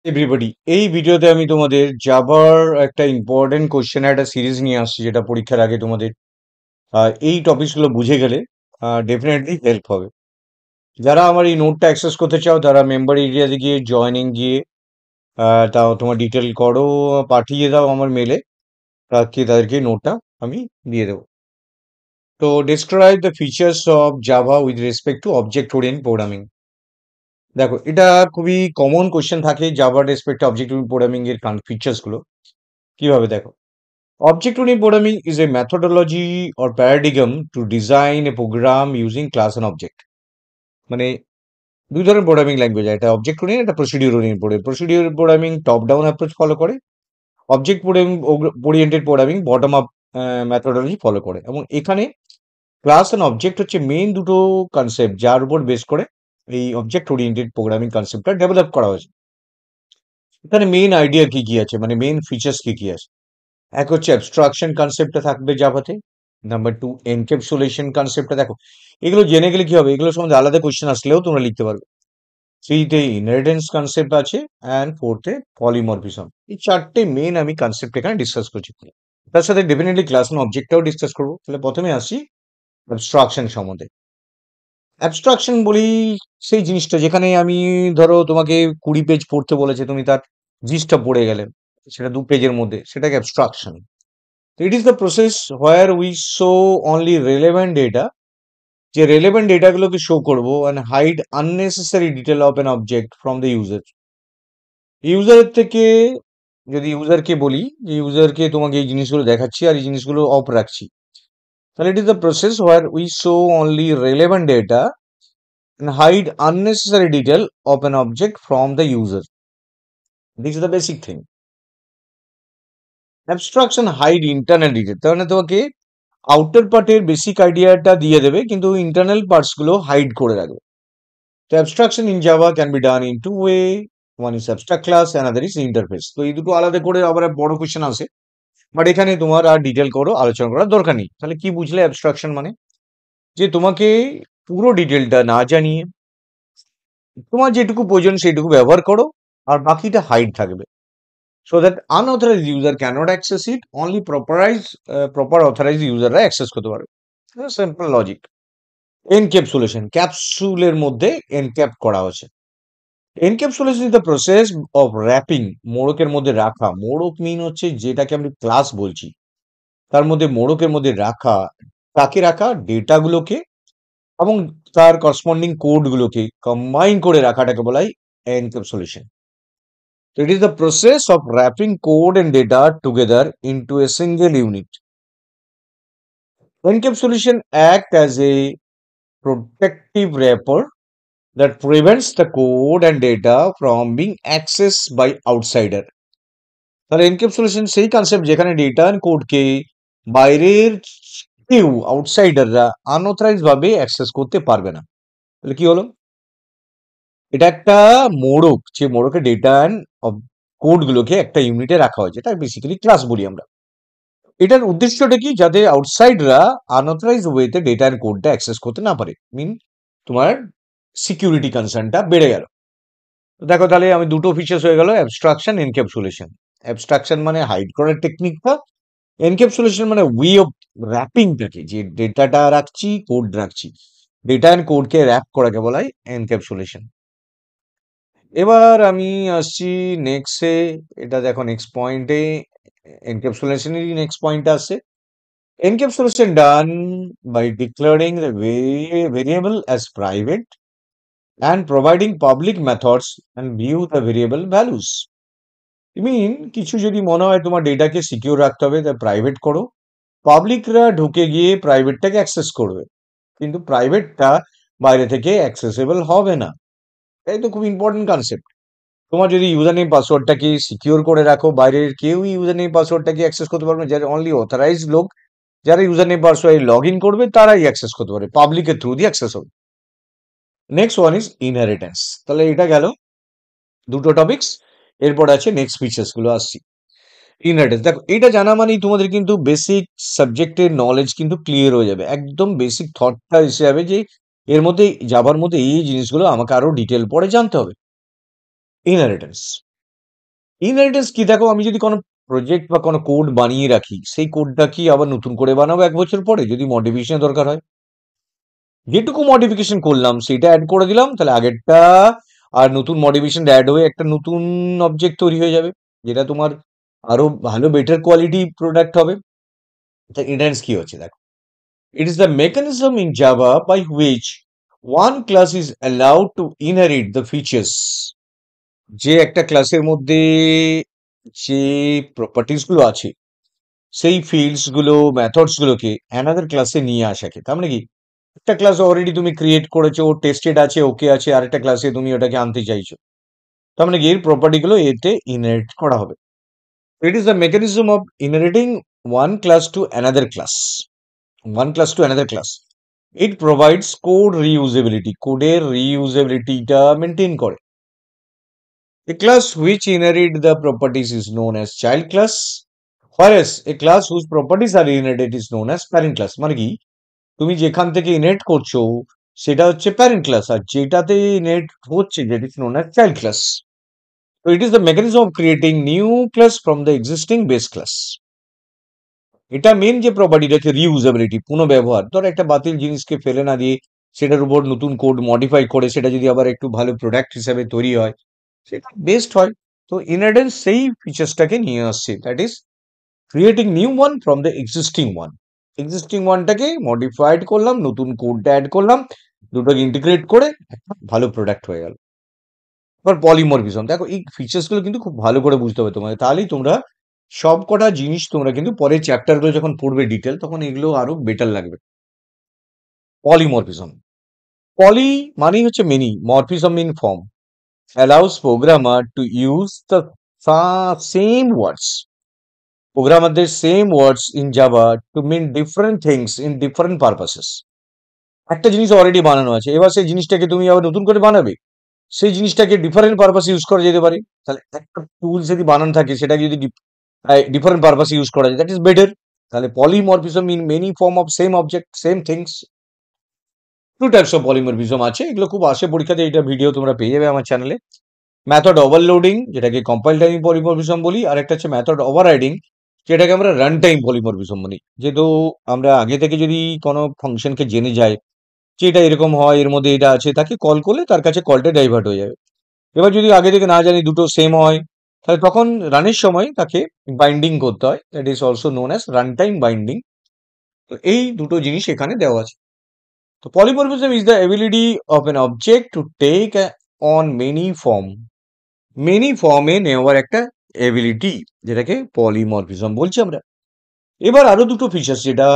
Everybody, এই ভিডিওতে আমি তোমাদের জাভার একটা ইম্পর্টেন্ট কোশ্চেন একটা সিরিজ নিয়ে আসছি, যেটা পরীক্ষার আগে তোমাদের এই টপিকসগুলো বুঝে গেলে ডেফিনেটলি হেল্প হবে। যারা আমার এই নোটটা অ্যাক্সেস করতে চাও তারা মেম্বার এরিয়াতে গিয়ে জয়েনিং গিয়ে তাও তোমার ডিটেল করো, পাঠিয়ে দাও আমার মেলে, তাদেরকে নোটটা আমি দিয়ে দেবো। তো describe the features of Java with respect to object oriented programming. দেখো, এটা খুবই কমন কোশ্চেন থাকে জাভার রেসপেক্ট অবজেক্ট ওরিয়েন্টেড প্রোগ্রামিং এর ফিচার্স গুলো কিভাবে দেখো। Object-oriented programming is a methodology or paradigm to design a program using class and object. মানে দুই ধরনের প্রোগ্রামিং ল্যাঙ্গুয়েজ, একটা অবজেক্ট ওরিয়েন্টেড, একটা procedure oriented programming. Procedure programming top down approach follow করে, object oriented programming bottom up methodology follow করে। এবং এখানে class and object হচ্ছে মেইন দুটো কনসেপ্ট যার উপর বেস করে এই অবজেক্ট ওরিয়েন্টেড প্রোগ্রামিং কনসেপ্টটা ডেভেলপ করা হয়েছে। এখানে মেইন আইডিয়া কি কি আছে, মানে মেইন ফিচার্স কি কি আছে। এক হচ্ছে অ্যাবস্ট্রাকশন কনসেপ্টটা থাকবে জাভাতে। নাম্বার টু, এনক্যাপসুলেশন কনসেপ্টটা। দেখো, এগুলো জেনে গেলে কি হবে, এগুলো সম্বন্ধে আলাদা কোশ্চেন আসলেও তোমরা লিখতে পারবে। থ্রিতে ইনহেরিটেন্স কনসেপ্ট আছে, অ্যান্ড ফোর্থে পলিমরফিজম। এই চারটে মেন আমি কনসেপ্ট এখানে ডিসকাস করছি। তার সাথে ডেফিনেটলি ক্লাস এন্ড অবজেক্টটাও ডিসকাস করবো। তাহলে প্রথমে আসি অ্যাবস্ট্রাকশন সম্বন্ধে। অ্যাবস্ট্রাকশন বলি সেই জিনিসটা যেখানে আমি, ধরো তোমাকে 20 পেজ পড়তে বলেছে, তুমি তার জিনিসটা পড়ে গেলে, সেটা 2 পেজের মধ্যে, সেটাকে abstraction. It is the process where we show only relevant data, যে relevant data গুলোকে শো করবো, and hide unnecessary detail of an object from the user. ইউজারের থেকে, যদি ইউজারকে বলি যে ইউজারকে তোমাকে এই জিনিসগুলো দেখাচ্ছি আর এই জিনিসগুলো অফ রাখছি, তাহলে it is the process where we show only relevant data and hide unnecessary detail of an object from the user. This is the basic thing. Abstraction hide internal detail, তার মানে তোমাকে আউটার পার্টের basic আইডিয়াটা দিয়ে দেবে, কিন্তু internal parts গুলো hide করে রাখবে। তো abstraction in Java can be done in two way. One is abstract class, another is interface. তো এই দুটো আলাদা করে আবার বড় কোয়েশ্চেন আসে, বাট এখানে তোমার আর ডিটেল করো আলোচনা করার দরকার নেই। তাহলে কি বুঝলে অ্যাবস্ট্রাকশন মানে? যে তোমাকে পুরো ডিটেলটা না জানিয়ে তোমার যেটুকু প্রয়োজন সেইটুকু ব্যবহার করো, আর বাকিটা হাইড থাকবে, so that unauthorized user cannot access it, only proper authorized userরা অ্যাক্সেস করতে পারবে। Simple logic. এনক্যাপসুলেশন, ক্যাপসুলের মধ্যে এনক্যাপ করা হয়েছে। Encapsulation is the process of wrapping, মোড়কের মধ্যে রাখা। মোড়ক মিন হচ্ছে যেটাকে আমরা ক্লাস বলছি, তার মধ্যে মোড়কের মধ্যে রাখা, তাকে রাখা ডেটাগুলোকে এবং তার করসপন্ডিং কোডগুলোকে কম্বাইন করে রাখাটাকে বলা হয় encapsulation. So it is the process of wrapping code and data together into a single unit. Encapsulation acts as a protective wrapper that prevents the code and data from being accessed by outsider. তাহলে encapsulation সেই concept যেখানে data and কোডকে বাইরের কেউ, আউটসাইডাররা unauthorised ভাবে access করতে পারবে না। তাহলে কি হলো, এটা একটা মোড়ক, যে মোড়কে ডেটা এন্ড কোড গুলোকে একটা ইউনিটে রাখা হয়, যেটা বেসিক্যালি ক্লাস বলি আমরা। এটার উদ্দেশ্যটা কি, যাতে আউটসাইডরা আনঅথরাইজ ওয়েতে ডেটা এন্ড কোডটা অ্যাক্সেস করতে না পারে। মিন তোমার সিকিউরিটি কনসার্নটা বেড়ে গেল। তো দেখো, তাহলে আমি দুটো ফিচার্স হয়ে গেল, অ্যাবস্ট্রাকশন, এনক্যাপসুলেশন। অ্যাবস্ট্রাকশন মানে হাইড করার টেকনিকটা, এনক্যাপসুলেশন মানে ওয়ে অফ র্যাপিংটাকে, যে ডেটাটা রাখছি, কোড রাখছি, ডেটা এন্ড কোডকে র্যাপ করাকে বলা হয় এনক্যাপসুলেশন। এবার আমি আসছি নেক্সটে। এটা দেখো নেক্সট পয়েন্টে এনক্যাপসুলেশনেরই নেক্সট পয়েন্ট আসছে। Encapsulation done by declaring the variable as private and providing public methods and view the variable values. I mean, কিছু যদি মনে হয় তোমার ডেটাকে সিকিউর রাখতে হবে, তা প্রাইভেট করো, পাবলিকরা ঢুকে গিয়ে প্রাইভেটটাকে অ্যাক্সেস করবে, কিন্তু প্রাইভেটটা বাইরে থেকে অ্যাক্সেসেবল হবে না। তাই তো খুব ইম্পর্টেন্ট কনসেপ্ট। তোমার যদি ইউজার নেম পাসওয়ার্ডটাকে সিকিউর করে রাখো, বাইরের কেউ ইউজার নেম পাসওয়ার্ডটাকে অ্যাক্সেস করতে পারবে না, যারা অনলি অথরাইজড লোক, যারা user name password log in করবে তারাই অ্যাক্সেস করতে পারে, পাবলিকের থ্রু দিয়ে অ্যাক্সেস হবে। Next one is inheritance. তাহলে এটা গেল দুটো টপিকস। এরপর আছে নেক্সট ফিচার্স গুলো আসছি। ইনহেরিটেন্স, দেখো এটা জানা মানেই তোমাদের কিন্তু বেসিক সাবজেক্টের নলেজ কিন্তু ক্লিয়ার হয়ে যাবে, একদম বেসিক থটটা এসে যাবে যে এর মধ্যে, যাবার মধ্যে এই জিনিসগুলো আমাকে আরো ডিটেল পরে জানতে হবে। ইনহেরিটেন্স, ইনহেরিটেন্স কি দেখো, আমি যদি কোনো প্রজেক্ট বা কোনো কোড বানিয়ে রাখি, সেই কোডটা কি আবার নতুন করে বানাবো 1 বছর পরে যদি মডিফিকেশন দরকার হয়? যেটুকু মডিফিকেশন করলাম সেটা অ্যাড করে দিলাম, তাহলে আগেরটা আর নতুন মডিফিকেশন অ্যাড হয়ে একটা নতুন অবজেক্ট তৈরি হয়ে যাবে, যেটা তোমার আরো ভালো বেটার কোয়ালিটি প্রোডাক্ট হবে। তা ইনহেরিটেন্স কি হচ্ছে দেখো, it is the mechanism in Java by which one class is allowed to inherit the features, যে একটা ক্লাসের মধ্যে যে প্রপার্টিস গুলো আছে সেই ফিল্ডস গুলো মেথডস গুলোকে অ্যানাদার ক্লাসে নিয়ে আসাকে। তার মানে কি, একটা ক্লাস অলরেডি তুমি ক্রিয়েট করেছো, টেস্টেড আছে, ওকে আছে, আর একটা ক্লাসে তুমি ওটাকে আনতে চাইছো, তার মানে কি এর প্রপার্টি গুলো এতে ইনহেরিট করা হবে। It is the mechanism of inheriting one class to another class, one class to another class. It provides code reusability, কোডের রিইউজেবিলিটিটা মেনটেন করে। A class which inherit the properties is known as child class, whereas a class whose properties are inherited is known as parent class। মানে কি, তুমি যেখান থেকে inherit করছো সেটা হচ্ছে প্যারেন্ট ক্লাস, আর যেটাতে ইনহেরিট হচ্ছে that is known as child class. So it is the mechanism of creating new class from the existing base class. এটা মেন যে প্রপার্টিটাকে রিউজেবিলিটি, পুনঃব্যবহার। ধর একটা বাতিল জিনিসকে ফেলে না দিয়ে সেটার উপর নতুন কোড মডিফাই করে সেটা যদি আবার একটু ভালো প্রোডাক্ট হিসেবে তৈরি হয়, সেটা বেস্ট হয়। তো ইনহেরিটেন্স সেই ফিচার্সটাকে নিয়ে আসছে, that is creating new one from the existing one. Existing ওয়ানটাকে মডিফাইড করলাম, নতুন কোডটা অ্যাড করলাম, দুটোকে ইন্টিগ্রেট করে একটা ভালো প্রোডাক্ট হয়ে গেল। এবার পলিমরফিজম দেখো, এই ফিচার্স গুলো কিন্তু খুব ভালো করে বুঝতে হবে তোমাদের, তাহলেই তোমরা সব কটা জিনিস তোমরা কিন্তু পরের চ্যাপ্টার গুলো যখন পড়বে ডিটেল, তখন এগুলো আরো বেটার লাগবে। পলিমরফিজম, পলি মানেই হচ্ছে many, morphism in form, allows programmer to use the same words, প্রোগ্রামারদের same words in Java to mean different things in different purposes. একটা জিনিস অলরেডি বানানো আছে, এবার সেই জিনিসটাকে তুমি আবার নতুন করে বানাবে, সেই জিনিসটাকে ডিফারেন্ট পারপাস ইউজ করা যেতে পারে। তাহলে একটা টুল যদি বানানো থাকে সেটাকে যদি ডিফারেন্ট পারপাস ইউজ করা যায়, দ্যাট ইজ বেটার। তাহলে polymorphism in many form of same object same things. Two types of polymorphism আছে, এগুলো খুব আসে পরীক্ষাতে, এটা ভিডিও তোমরা পেয়ে যাবে আমার চ্যানেলে। মেথড ওভারলোডিং, যেটাকে কম্পাইল টাইম পলিমরফিজম বলি, আর একটা হচ্ছে মেথড ওভাররাইডিং, যেটাকে আমরা রান টাইম পলিমরফিজম বলি। যেহেতু আমরা আগে থেকে যদি কোনো ফাংশনকে জেনে যাই যে এটা এরকম হয়, এর মধ্যে এটা আছে, তাকে কল করলে তার কাছে কলটা ডাইভার্ট হয়ে যাবে। এবার যদি আগে থেকে না জানি দুটো সেম হয়, তাহলে তখন রানের সময় তাকে বাইন্ডিং করতে হয়, that is also known as run time binding. তো এই দুটো জিনিস এখানে দেওয়া আছে। তো polymorphism is the ability of an object to take on many form, many ফর্মে নেওয়ার একটা এবিলিটি, যেটাকে পলিমরফিজম বলছি আমরা। এবার আরো দুটো ফিচার্স, যেটা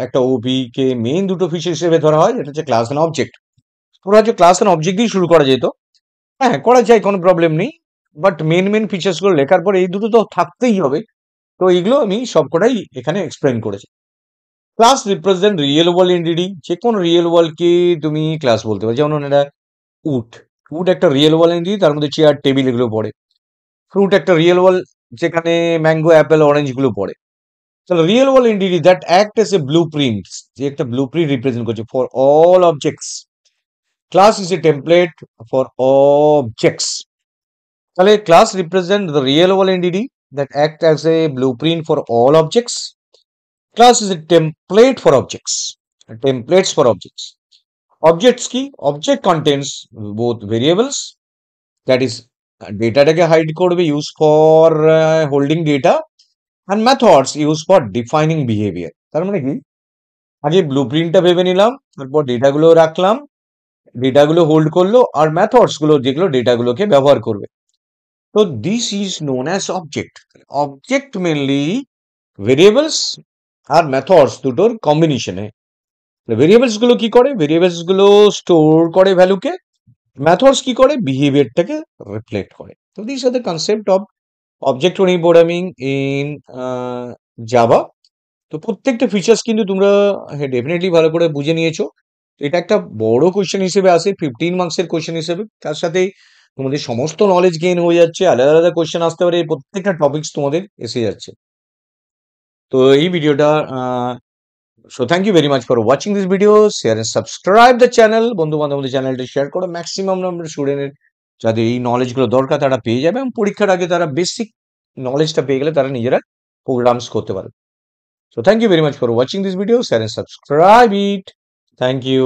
একটা ওপি কে মেইন দুটো ফিচার হিসেবে ধরা হয়, যেটা হচ্ছে ক্লাস এন্ড অবজেক্ট। তোমরা হচ্ছে ক্লাস এন্ড অবজেক্ট দিয়ে শুরু করা যেত, হ্যাঁ করা যায়, কোনো প্রবলেম নেই, বাট মেন ফিচার্স গুলো লেখার পরে এই দুটো তো থাকতেই হবে। তো এইগুলো আমি সবকটাই এখানে এক্সপ্লেন করেছি। Class represent real world entity, যে কোনো রিয়েল ওয়ার্ল্ড কে তুমি ক্লাস বলতে পারো। যেমন এটা উড, উড একটা রিয়েল ওয়ার্ল্ড এন্টিটি, তার মধ্যে চেয়ার টেবিল এগুলো পড়ে। ফ্রুট একটা রিয়েল ওয়ার্ল্ড, যেখানে ম্যাঙ্গো অ্যাপেল অরেঞ্জ গুলো পড়ে। তাহলে real world entity that act as a blueprint, যে একটা ব্লু প্রিন্ট রিপ্রেজেন্ট করছে for all objects. Class is a template for objects. তাহলে class represent the real world entity that act as a blueprint for all objects. Class is a template for objects, templates for objects. Objects কি, object contents both variables, that is ডেটাটাকে hide করবে, use for holding data, and methods used for defining behavior। তার মানে কি, আগে ব্লুপ্রিন্টটা ভেবে নিলাম, তারপর ডেটাগুলো রাখলাম, ডেটাগুলো হোল্ড করলো, আর মেথডস গুলো যেগুলো ডেটাগুলোকে ব্যবহার করবে। তো this is known as object. Object mainly variables আর মেথডস দুটোর কম্বিনেশনে। ভেরিয়েবলস গুলো কি করে, ভেরিয়েবলস গুলো স্টোর করে ভ্যালুকে, মেথডস কি করে, বিহেভিয়ারটাকে রিফ্লেক্ট করে। তো this are the concept of object oriented programming in Java. তো প্রত্যেকটা ফিচার্স কিন্তু তোমরা ডেফিনেটলি ভালো করে বুঝে নিয়েছো। এটা একটা বড় কোয়েশ্চেন হিসেবে আসে, 15 মার্কসের কোয়েশ্চেন হিসেবে, তার সাথে তোমাদের সমস্ত নলেজ গেইন হয়ে যাচ্ছে, আলাদা আলাদা কোয়েশ্চেন আসতে পারে, প্রত্যেকটা টপিকস তোমাদের এসে যাচ্ছে। তো এই ভিডিওটা so thank you very much for watching this video, share and subscribe the channel, বন্ধু বান্ধবদের চ্যানেলটা শেয়ার করো, ম্যাক্সিমাম নাম্বার স্টুডেন্টের যাদের এই নলেজগুলো দরকার তারা পেয়ে যাবে এবং পরীক্ষার আগে তারা বেসিক নলেজটা পেয়ে গেলে তারা নিজেরা প্রোগ্রামস করতে পারবে। So thank you very much for watching this video. Share and subscribe it. Thank you.